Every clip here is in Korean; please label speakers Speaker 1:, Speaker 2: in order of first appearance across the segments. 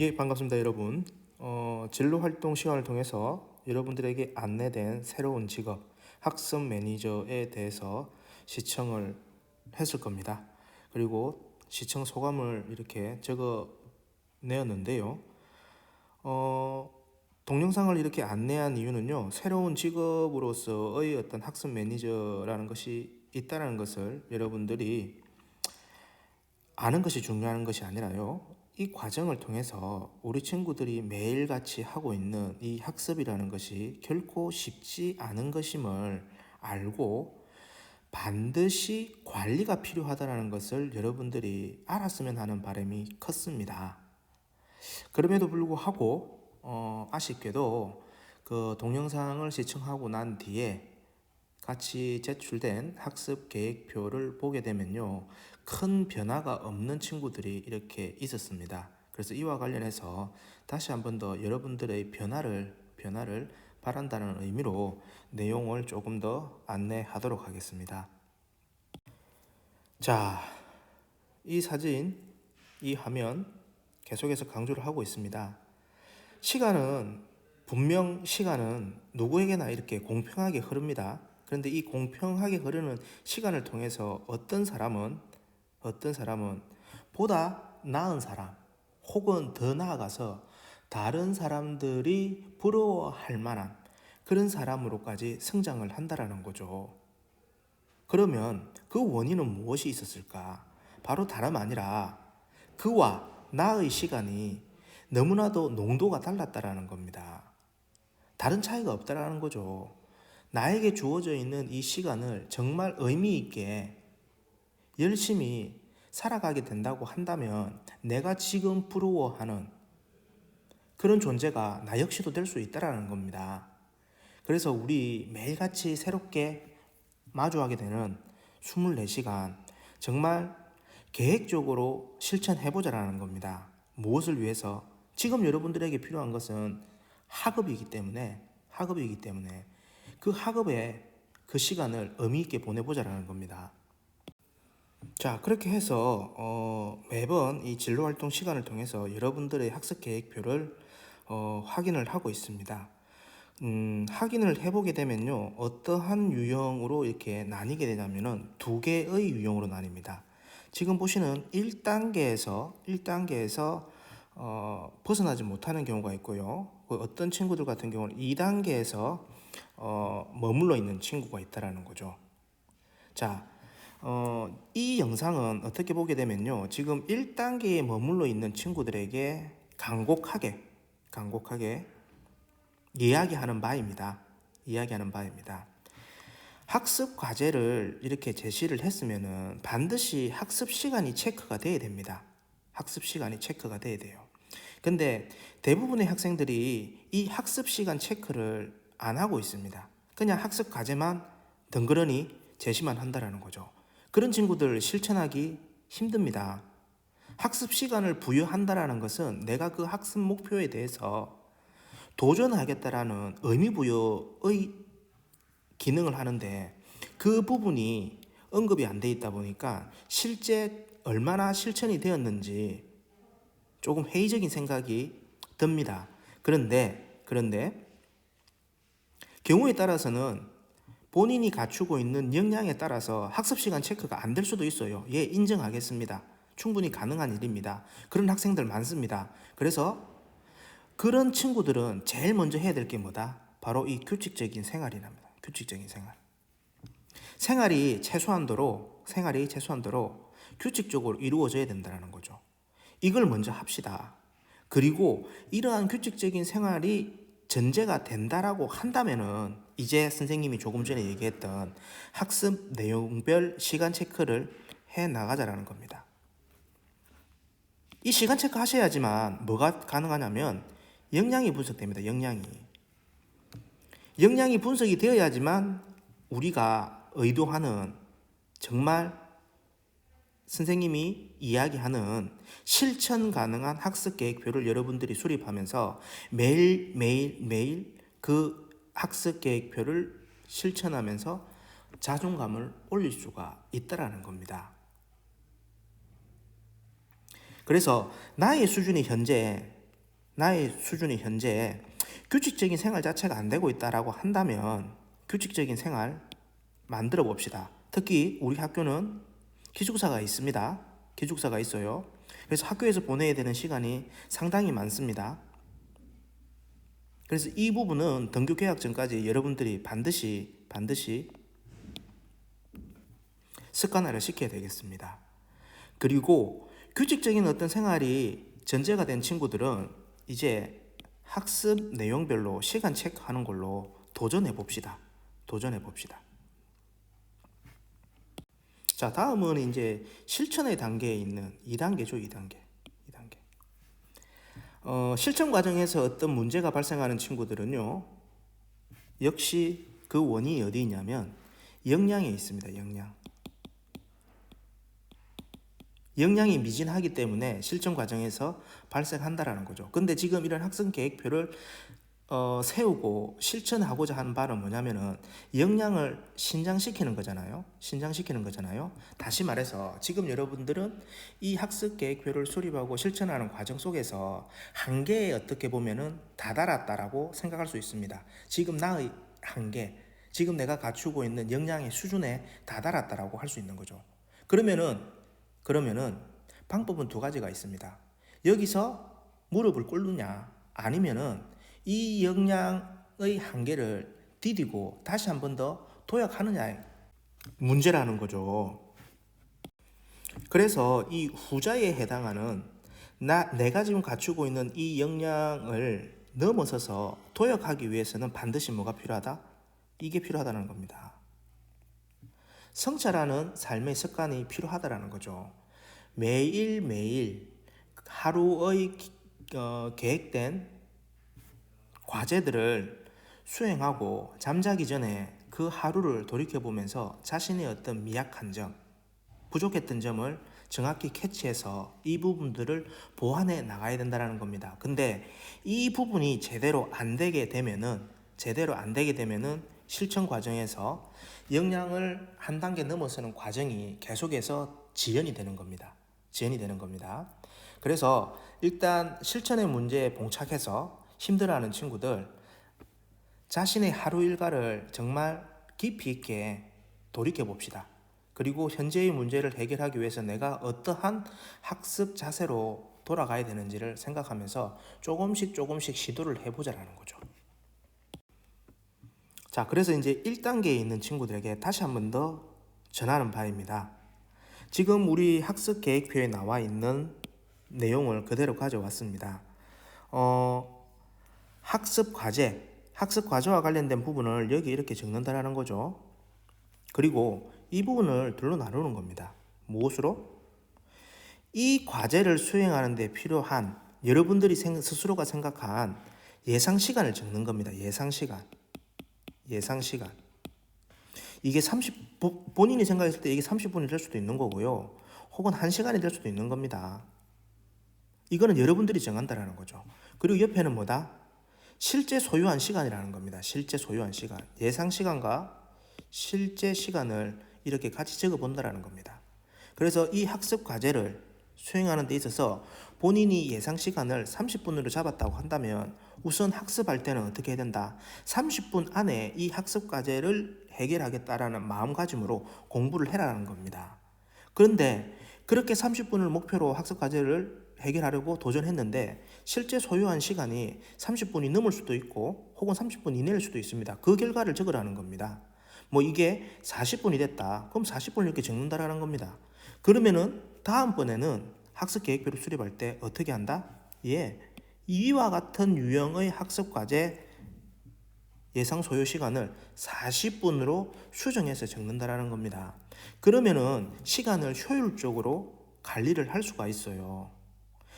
Speaker 1: 예, 반갑습니다, 여러분. 진로 활동 시간을 통해서 여러분들에게 안내된 새로운 직업, 학습 매니저에 대해서 시청을 했을 겁니다. 그리고 시청 소감을 이렇게 적어 내었는데요. 어, 동영상을 이렇게 안내한 이유는요, 새로운 직업으로서의 어떤 학습 매니저라는 것이 있다는 것을 여러분들이 아는 것이 중요한 것이 아니라요. 이 과정을 통해서 우리 친구들이 매일같이 하고 있는 이 학습이라는 것이 결코 쉽지 않은 것임을 알고 반드시 관리가 필요하다는 것을 여러분들이 알았으면 하는 바람이 컸습니다. 그럼에도 불구하고 아쉽게도 그 동영상을 시청하고 난 뒤에 같이 제출된 학습 계획표를 보게 되면요, 큰 변화가 없는 친구들이 이렇게 있었습니다. 그래서 이와 관련해서 다시 한 번 더 여러분들의 변화를 바란다는 의미로 내용을 조금 더 안내하도록 하겠습니다. 자, 이 사진, 이 화면 계속해서 강조를 하고 있습니다. 시간은 누구에게나 이렇게 공평하게 흐릅니다. 그런데 이 공평하게 흐르는 시간을 통해서 어떤 사람은 보다 나은 사람, 혹은 더 나아가서 다른 사람들이 부러워할 만한 그런 사람으로까지 성장을 한다라는 거죠. 그러면 그 원인은 무엇이 있었을까? 바로 다름 아니라 그와 나의 시간이 너무나도 농도가 달랐다라는 겁니다. 다른 차이가 없다라는 거죠. 나에게 주어져 있는 이 시간을 정말 의미 있게 열심히 살아가게 된다고 한다면 내가 지금 부러워하는 그런 존재가 나 역시도 될 수 있다라는 겁니다. 그래서 우리 매일같이 새롭게 마주하게 되는 24시간 정말 계획적으로 실천해보자라는 겁니다. 무엇을 위해서? 지금 여러분들에게 필요한 것은 학업이기 때문에 그 학업에 그 시간을 의미 있게 보내보자라는 겁니다. 자, 그렇게 해서 매번 이 진로활동 시간을 통해서 여러분들의 학습 계획표를 확인을 하고 있습니다. 확인을 해보게 되면요, 어떠한 유형으로 이렇게 나뉘게 되냐면은 두 개의 유형으로 나뉩니다. 지금 보시는 1단계에서 벗어나지 못하는 경우가 있고요. 어떤 친구들 같은 경우는 2단계에서 머물러 있는 친구가 있다라는 거죠. 자, 이 영상은 어떻게 보게 되면요, 지금 1단계에 머물러 있는 친구들에게 간곡하게 이야기하는 바입니다. 학습 과제를 이렇게 제시를 했으면은 반드시 학습 시간이 체크가 돼야 됩니다. 근데 대부분의 학생들이 이 학습 시간 체크를 안 하고 있습니다. 그냥 학습 과제만 덩그러니 제시만 한다라는 거죠. 그런 친구들 실천하기 힘듭니다. 학습 시간을 부여한다라는 것은 내가 그 학습 목표에 대해서 도전하겠다라는 의미부여의 기능을 하는데 그 부분이 언급이 안 돼 있다 보니까 실제 얼마나 실천이 되었는지 조금 회의적인 생각이 듭니다. 그런데 경우에 따라서는 본인이 갖추고 있는 역량에 따라서 학습 시간 체크가 안 될 수도 있어요. 예, 인정하겠습니다. 충분히 가능한 일입니다. 그런 학생들 많습니다. 그래서 그런 친구들은 제일 먼저 해야 될 게 뭐다? 바로 이 규칙적인 생활이랍니다. 규칙적인 생활. 생활이 최소한도로 규칙적으로 이루어져야 된다는 거죠. 이걸 먼저 합시다. 그리고 이러한 규칙적인 생활이 전제가 된다라고 한다면은 이제 선생님이 조금 전에 얘기했던 학습 내용별 시간 체크를 해 나가자라는 겁니다. 이 시간 체크 하셔야지만 뭐가 가능하냐면 역량이 분석됩니다. 역량이 분석이 되어야지만 우리가 의도하는 정말 선생님이 이야기하는 실천 가능한 학습 계획표를 여러분들이 수립하면서 매일 그 학습 계획표를 실천하면서 자존감을 올릴 수가 있다라는 겁니다. 그래서 나의 수준이 현재 나의 수준이 현재 규칙적인 생활 자체가 안 되고 있다라고 한다면 규칙적인 생활 만들어 봅시다. 특히 우리 학교는 기숙사가 있습니다. 기숙사가 있어요. 그래서 학교에서 보내야 되는 시간이 상당히 많습니다. 그래서 이 부분은 등교 개학 전까지 여러분들이 반드시 습관화를 시켜야 되겠습니다. 그리고 규칙적인 어떤 생활이 전제가 된 친구들은 이제 학습 내용별로 시간 체크하는 걸로 도전해 봅시다. 자, 다음은 이제 실천의 단계에 있는 2단계죠. 2단계. 실천 과정에서 어떤 문제가 발생하는 친구들은요, 역시 그 원인이 어디 있냐면 역량에 있습니다. 역량이 미진하기 때문에 실천 과정에서 발생한다라는 거죠. 근데 지금 이런 학습 계획표를 세우고 실천하고자 하는 바는 뭐냐면은 역량을 신장시키는 거잖아요. 다시 말해서 지금 여러분들은 이 학습 계획표를 수립하고 실천하는 과정 속에서 한계에 어떻게 보면은 다다랐다라고 생각할 수 있습니다. 지금 나의 한계, 지금 내가 갖추고 있는 역량의 수준에 다다랐다라고 할 수 있는 거죠. 그러면은 방법은 두 가지가 있습니다. 여기서 무릎을 꿇느냐, 아니면은 이 역량의 한계를 디디고 다시 한 번 더 도약하느냐의 문제라는 거죠. 그래서 이 후자에 해당하는 내가 지금 갖추고 있는 이 역량을 넘어서서 도약하기 위해서는 반드시 뭐가 필요하다? 이게 필요하다는 겁니다. 성찰하는 삶의 습관이 필요하다는 거죠. 매일매일 하루의 계획된 과제들을 수행하고 잠자기 전에 그 하루를 돌이켜보면서 자신의 어떤 미약한 점, 부족했던 점을 정확히 캐치해서 이 부분들을 보완해 나가야 된다는 겁니다. 근데 이 부분이 제대로 안 되게 되면은 실천 과정에서 역량을 한 단계 넘어서는 과정이 계속해서 지연이 되는 겁니다. 그래서 일단 실천의 문제에 봉착해서 힘들어하는 친구들, 자신의 하루 일과를 정말 깊이 있게 돌이켜 봅시다. 그리고 현재의 문제를 해결하기 위해서 내가 어떠한 학습 자세로 돌아가야 되는지를 생각하면서 조금씩 시도를 해보자라는 거죠. 자, 그래서 이제 1단계에 있는 친구들에게 다시 한 번 더 전하는 바입니다. 지금 우리 학습 계획표에 나와 있는 내용을 그대로 가져왔습니다. 학습 과제와 관련된 부분을 여기 이렇게 적는다라는 거죠. 그리고 이 부분을 둘로 나누는 겁니다. 무엇으로? 이 과제를 수행하는 데 필요한 여러분들이 스스로가 생각한 예상 시간을 적는 겁니다. 예상 시간. 이게 본인이 생각했을 때 이게 30분이 될 수도 있는 거고요. 혹은 1시간이 될 수도 있는 겁니다. 이거는 여러분들이 정한다라는 거죠. 그리고 옆에는 뭐다? 실제 소요한 시간이라는 겁니다. 실제 소요한 시간. 예상 시간과 실제 시간을 이렇게 같이 적어 본다라는 겁니다. 그래서 이 학습 과제를 수행하는 데 있어서 본인이 예상 시간을 30분으로 잡았다고 한다면 우선 학습할 때는 어떻게 해야 된다? 30분 안에 이 학습 과제를 해결하겠다라는 마음가짐으로 공부를 해라는 겁니다. 그런데 그렇게 30분을 목표로 학습 과제를 해결하려고 도전했는데 실제 소요한 시간이 30분이 넘을 수도 있고 혹은 30분 이내일 수도 있습니다. 그 결과를 적으라는 겁니다. 뭐 이게 40분이 됐다. 그럼 40분을 이렇게 적는다라는 겁니다. 그러면은 다음번에는 학습 계획표를 수립할 때 어떻게 한다? 이와 같은 유형의 학습 과제 예상 소요 시간을 40분으로 수정해서 적는다라는 겁니다. 그러면은 시간을 효율적으로 관리를 할 수가 있어요.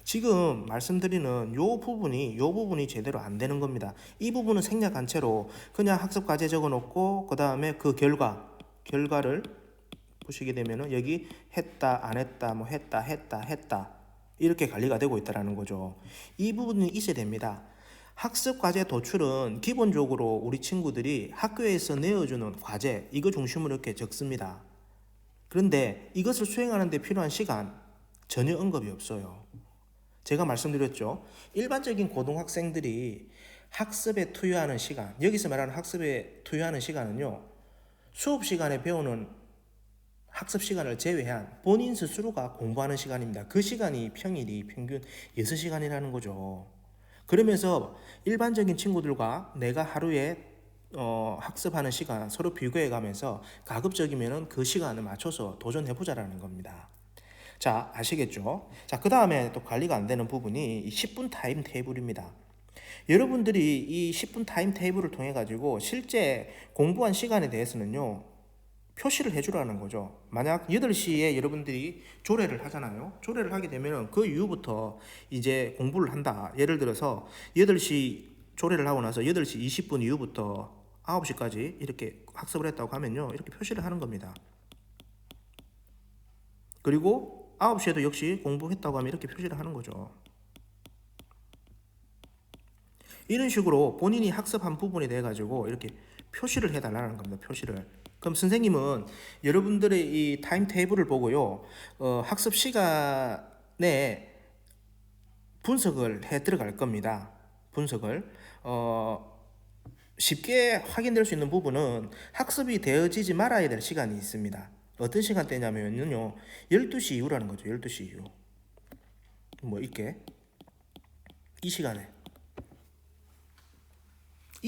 Speaker 1: 지금 말씀드리는 요 부분이 제대로 안 되는 겁니다. 이 부분은 생략한 채로 그냥 학습 과제 적어 놓고 그 다음에 그 결과를 보시게 되면은 여기 했다 안 했다 뭐 했다 이렇게 관리가 되고 있다라는 거죠. 이 부분이 있어야 됩니다. 학습 과제 도출은 기본적으로 우리 친구들이 학교에서 내어주는 과제 이거 중심으로 이렇게 적습니다. 그런데 이것을 수행하는 데 필요한 시간 전혀 언급이 없어요. 제가 말씀드렸죠. 일반적인 고등학생들이 학습에 투여하는 시간, 여기서 말하는 학습에 투여하는 시간은요, 수업 시간에 배우는 학습 시간을 제외한 본인 스스로가 공부하는 시간입니다. 그 시간이 평일이 평균 6시간이라는 거죠. 그러면서 일반적인 친구들과 내가 하루에 학습하는 시간 서로 비교해 가면서 가급적이면 그 시간을 맞춰서 도전해 보자라는 겁니다. 자, 아시겠죠? 자, 그 다음에 또 관리가 안 되는 부분이 10분 타임 테이블입니다. 여러분들이 이 10분 타임 테이블을 통해 가지고 실제 공부한 시간에 대해서는요, 표시를 해주라는 거죠. 만약 8시에 여러분들이 조례를 하잖아요. 조례를 하게 되면 그 이후부터 이제 공부를 한다. 예를 들어서 8시 조례를 하고 나서 8시 20분 이후부터 9시까지 이렇게 학습을 했다고 하면요, 이렇게 표시를 하는 겁니다. 그리고 9시에도 역시 공부했다고 하면 이렇게 표시를 하는 거죠. 이런 식으로 본인이 학습한 부분에 대해 가지고 이렇게 표시를 해달라는 겁니다. 표시를. 그럼 선생님은 여러분들의 이 타임 테이블을 보고요, 학습 시간에 분석을 해 들어갈 겁니다. 분석을. 쉽게 확인될 수 있는 부분은 학습이 되어지지 말아야 될 시간이 있습니다. 어떤 시간대냐면요, 12시 이후라는 거죠. 12시 이후. 뭐 이렇게 이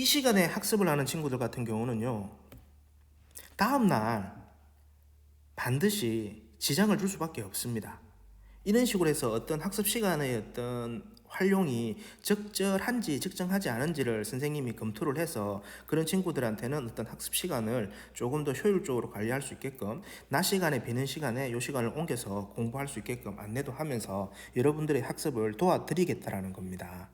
Speaker 1: 시간에 학습을 하는 친구들 같은 경우는요, 다음날 반드시 지장을 줄 수밖에 없습니다. 이런 식으로 해서 어떤 학습 시간의 어떤 활용이 적절한지 적정하지 않은지를 선생님이 검토를 해서 그런 친구들한테는 어떤 학습 시간을 조금 더 효율적으로 관리할 수 있게끔 낮 시간에 비는 시간에 이 시간을 옮겨서 공부할 수 있게끔 안내도 하면서 여러분들의 학습을 도와드리겠다라는 겁니다.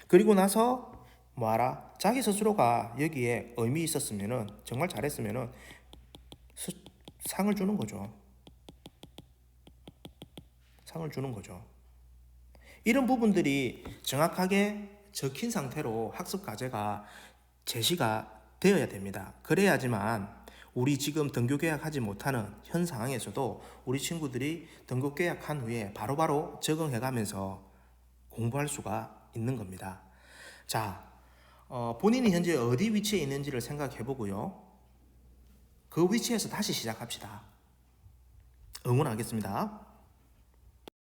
Speaker 1: 그리고 나서 뭐하라? 자기 스스로가 여기에 의미 있었으면은, 정말 잘했으면은 상을 주는 거죠. 상을 주는 거죠. 이런 부분들이 정확하게 적힌 상태로 학습 과제가 제시가 되어야 됩니다. 그래야지만 우리 지금 등교 계약하지 못하는 현 상황에서도 우리 친구들이 등교 계약한 후에 바로바로 적응해가면서 공부할 수가 있는 겁니다. 자, 본인이 현재 어디 위치에 있는지를 생각해 보고요, 그 위치에서 다시 시작합시다. 응원하겠습니다.